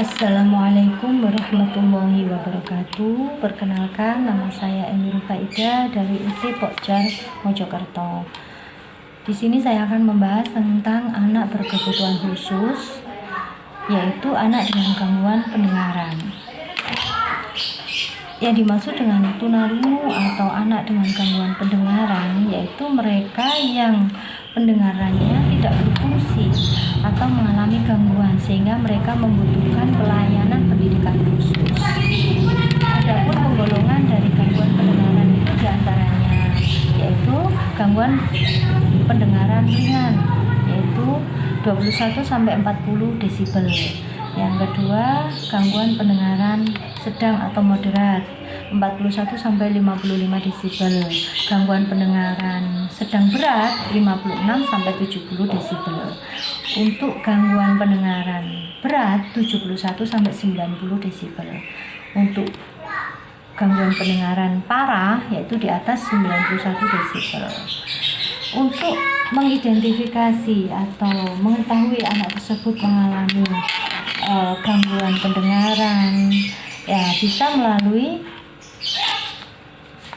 Assalamualaikum warahmatullahi wabarakatuh. Perkenalkan, nama saya Emi Rufaida dari UT Pokjar Mojokerto. Di sini saya akan membahas tentang anak berkebutuhan khusus, yaitu anak dengan gangguan pendengaran. Yang dimaksud dengan tunarungu atau anak dengan gangguan pendengaran yaitu mereka yang pendengarannya tidak berfungsi atau mengalami gangguan sehingga mereka membutuhkan pelayanan pendidikan khusus. Adapun penggolongan dari gangguan pendengaran itu diantaranya yaitu gangguan pendengaran ringan yaitu 21 sampai 40 desibel. Yang kedua, gangguan pendengaran sedang atau moderat 41 sampai 55 desibel. Gangguan pendengaran sedang berat 56 sampai 70 desibel. Untuk gangguan pendengaran berat 71 sampai 90 desibel. Untuk gangguan pendengaran parah yaitu di atas 91 desibel. Untuk mengidentifikasi atau mengetahui anak tersebut mengalami gangguan pendengaran ya bisa melalui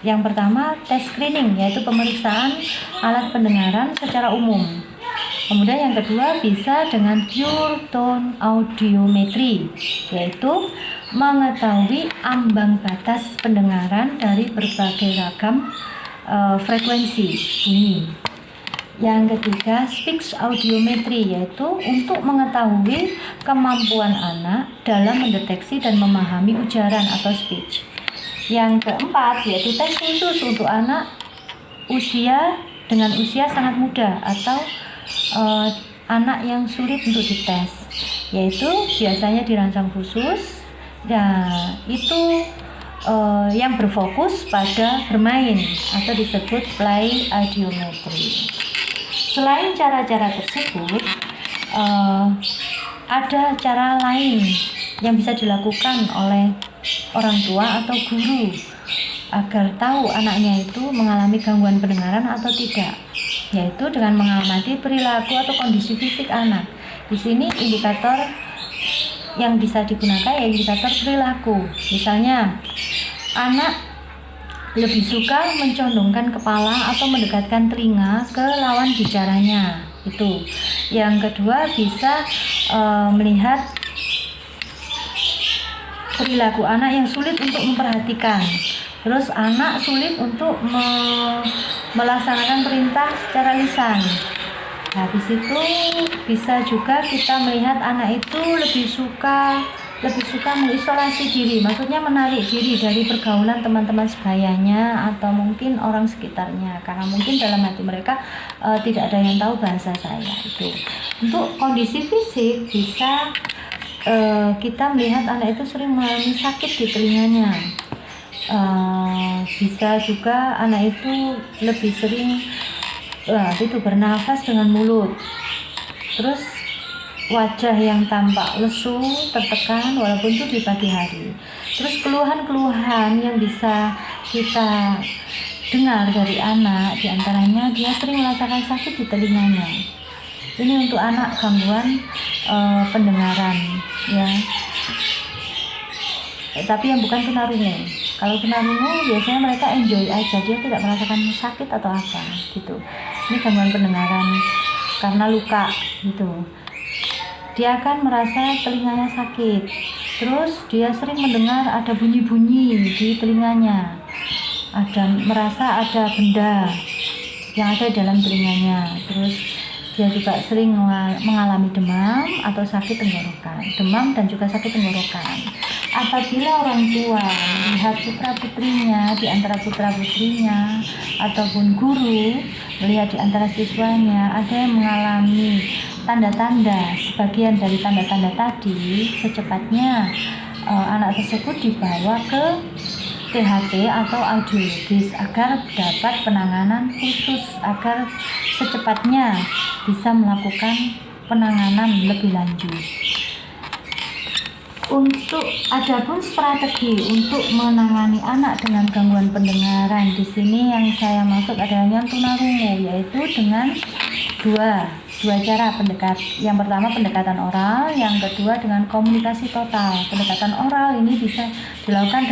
yang pertama tes screening yaitu pemeriksaan alat pendengaran secara umum. Kemudian yang kedua bisa dengan pure tone audiometry yaitu mengetahui ambang batas pendengaran dari berbagai ragam frekuensi bunyi. Yang ketiga, speech audiometry yaitu untuk mengetahui kemampuan anak dalam mendeteksi dan memahami ujaran atau speech. Yang keempat, yaitu tes khusus untuk anak dengan usia sangat muda atau anak yang sulit untuk dites, yaitu biasanya dirancang khusus. Nah, itu yang berfokus pada bermain atau disebut play audiometry. Selain cara-cara tersebut, ada cara lain yang bisa dilakukan oleh orang tua atau guru agar tahu anaknya itu mengalami gangguan pendengaran atau tidak, yaitu dengan mengamati perilaku atau kondisi fisik anak. Di sini indikator yang bisa digunakan yaitu indikator perilaku. Misalnya, anak lebih suka mencondongkan kepala atau mendekatkan telinga ke lawan bicaranya. Itu. Yang kedua bisa melihat perilaku anak yang sulit untuk memperhatikan. Terus anak sulit untuk melaksanakan perintah secara lisan. Habis itu bisa juga kita melihat anak itu lebih suka mengisolasi diri, maksudnya menarik diri dari pergaulan teman-teman sebayanya atau mungkin orang sekitarnya, karena mungkin dalam hati mereka tidak ada yang tahu bahasa saya itu. Untuk kondisi fisik bisa kita melihat anak itu sering mengalami sakit di telinganya. Bisa juga anak itu lebih sering bernafas dengan mulut. Terus wajah yang tampak lesu, tertekan walaupun itu di pagi hari. Terus keluhan-keluhan yang bisa kita dengar dari anak, diantaranya dia sering merasakan sakit di telinganya. Ini untuk anak gangguan pendengaran, ya. Tapi yang bukan tunarungu. Kalau tunarungu biasanya mereka enjoy aja, dia tidak merasakan sakit atau apa, gitu. Ini gangguan pendengaran karena luka, gitu. Dia akan merasa telinganya sakit. Terus dia sering mendengar ada bunyi-bunyi di telinganya. Merasa ada benda yang ada dalam telinganya. Terus dia juga sering mengalami demam atau sakit tenggorokan. Demam dan juga sakit tenggorokan. Apabila orang tua melihat putra-putrinya di antara putra-putrinya ataupun guru melihat di antara siswanya ada yang mengalami tanda-tanda, sebagian dari tanda-tanda tadi, secepatnya anak tersebut dibawa ke THT atau audiologis agar dapat penanganan khusus, agar secepatnya bisa melakukan penanganan lebih lanjut. Adapun strategi untuk menangani anak dengan gangguan pendengaran, di sini yang saya maksud adalah yang tunarungu, yaitu dengan dua dua cara yang pertama pendekatan oral, yang kedua dengan komunikasi total. Pendekatan oral ini bisa dilakukan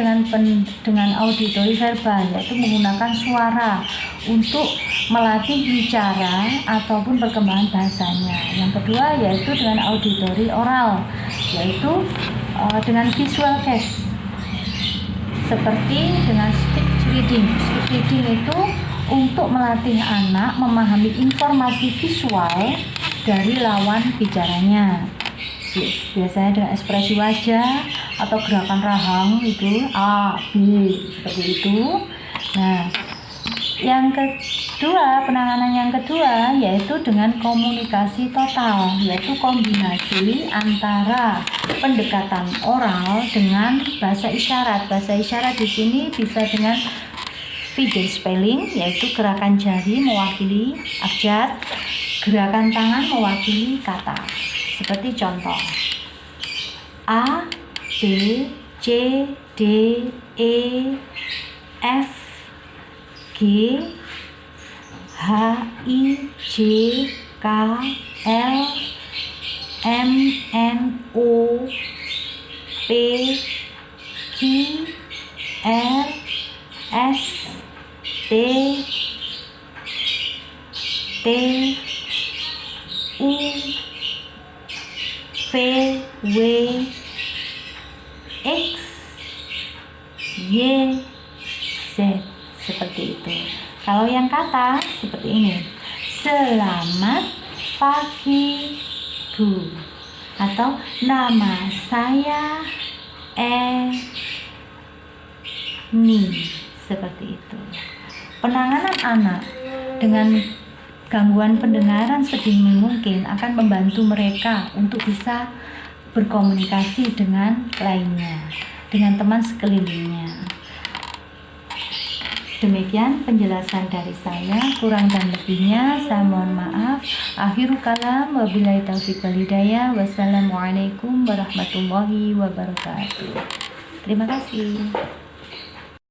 dengan auditori verbal, yaitu menggunakan suara untuk melatih bicara ataupun perkembangan bahasanya. Yang kedua yaitu dengan auditori oral, yaitu dengan visual case, seperti dengan speech reading. Speech reading itu untuk melatih anak memahami informasi visual dari lawan bicaranya. Biasanya dengan ekspresi wajah atau gerakan rahang itu A, B, seperti itu. Nah, penanganan yang kedua yaitu dengan komunikasi total, yaitu kombinasi antara pendekatan oral dengan bahasa isyarat. Bahasa isyarat di sini bisa dengan figure spelling, yaitu gerakan jari mewakili abjad, gerakan tangan mewakili kata. Seperti contoh A, B, C, D, E, F, G, H, I, J, K, L, M, N, O, P, Q, R, S, T, U, V, W, X, Y, Z, seperti itu. Kalau yang kata seperti ini, selamat pagi Bu, atau nama saya Eni, seperti itu. Penanganan anak dengan gangguan pendengaran sedini mungkin akan membantu mereka untuk bisa berkomunikasi dengan lainnya, dengan teman sekelilingnya. Demikian penjelasan dari saya, kurang dan lebihnya saya mohon maaf. Akhirul kalam, wabillahi taufiq wal hidayah. Wassalamualaikum warahmatullahi wabarakatuh. Terima kasih.